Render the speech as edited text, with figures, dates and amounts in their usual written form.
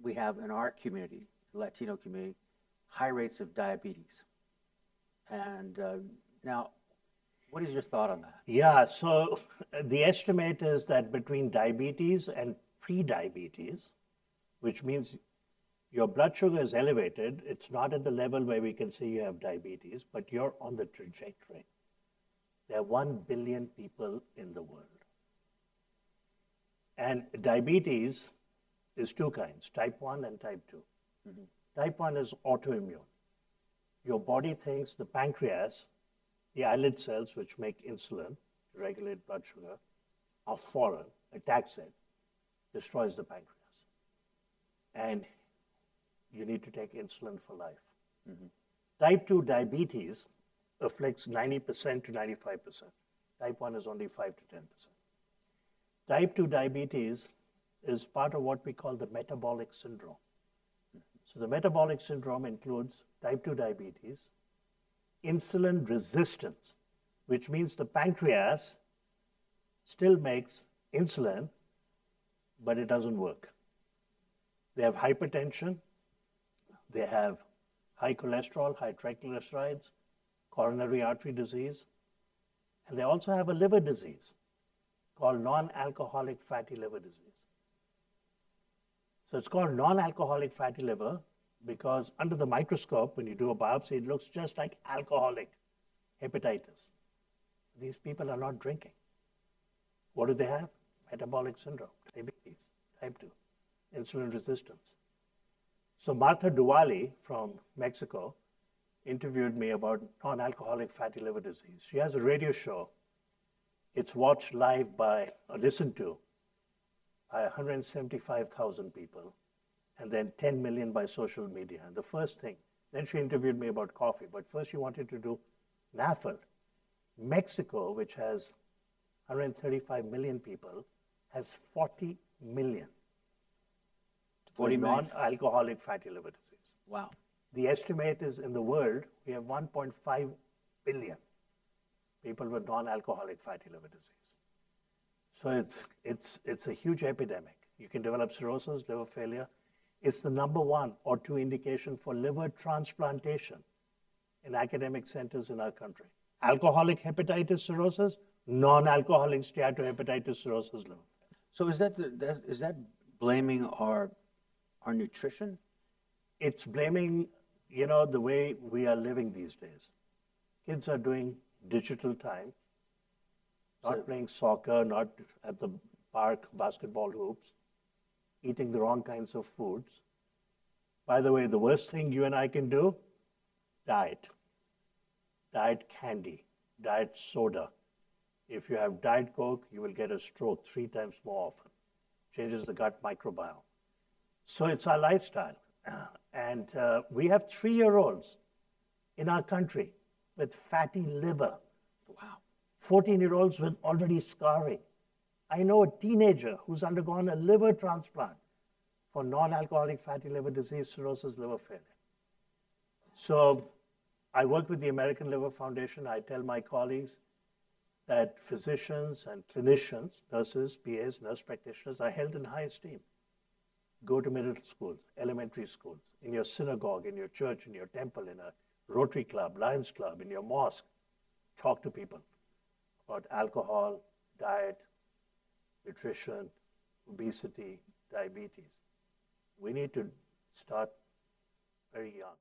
we have in our community, the Latino community, high rates of diabetes. And now, what is your thought on that? Yeah, so the estimate is that between diabetes and pre-diabetes, which means your blood sugar is elevated, it's not at the level where we can say you have diabetes, but you're on the trajectory. There are 1 billion people in the world. And diabetes is two kinds, type 1 and type 2. Mm-hmm. Type 1 is autoimmune. Your body thinks the pancreas, the islet cells which make insulin to regulate blood sugar, are foreign, attacks it, destroys the pancreas. And you need to take insulin for life. Mm-hmm. Type 2 diabetes afflicts 90% to 95%. Type 1 is only 5 to 10%. Type 2 diabetes is part of what we call the metabolic syndrome. So the metabolic syndrome includes type 2 diabetes, insulin resistance, which means the pancreas still makes insulin, but it doesn't work. They have hypertension, they have high cholesterol, high triglycerides, coronary artery disease, and they also have a liver disease called non-alcoholic fatty liver disease. So it's called non-alcoholic fatty liver because under the microscope, when you do a biopsy, it looks just like alcoholic hepatitis. These people are not drinking. What do they have? Metabolic syndrome, diabetes, type 2, insulin resistance. So Martha Duvalli from Mexico interviewed me about non-alcoholic fatty liver disease. She has a radio show. It's watched live by, or listened to, by 175,000 people, and then 10 million by social media. And the first thing, then she interviewed me about coffee, but first she wanted to do NAFL. Mexico, which has 135 million people, has 40 million 40 million non-alcoholic fatty liver disease. Wow. The estimate is in the world, we have 1.5 billion people with non-alcoholic fatty liver disease. So it's a huge epidemic. You can develop cirrhosis, liver failure. It's the number 1 or 2 indication for liver transplantation in academic centers in our country. Alcoholic hepatitis cirrhosis, non-alcoholic steatohepatitis cirrhosis, liver failure. So is that blaming our nutrition? It's blaming, the way we are living these days. Kids are doing digital time, not playing soccer, not at the park, basketball hoops, eating the wrong kinds of foods. By the way, the worst thing you and I can do, diet. Diet candy, diet soda. If you have Diet Coke, you will get a stroke 3 times more often. Changes the gut microbiome. So it's our lifestyle. And we have 3-year-olds in our country with fatty liver. Wow. 14-year-olds with already scarring. I know a teenager who's undergone a liver transplant for non-alcoholic fatty liver disease, cirrhosis, liver failure. So I work with the American Liver Foundation. I tell my colleagues that physicians and clinicians, nurses, PAs, nurse practitioners are held in high esteem. Go to middle schools, elementary schools, in your synagogue, in your church, in your temple, in a Rotary Club, Lions Club, in your mosque. Talk to people about alcohol, diet, nutrition, obesity, diabetes. We need to start very young.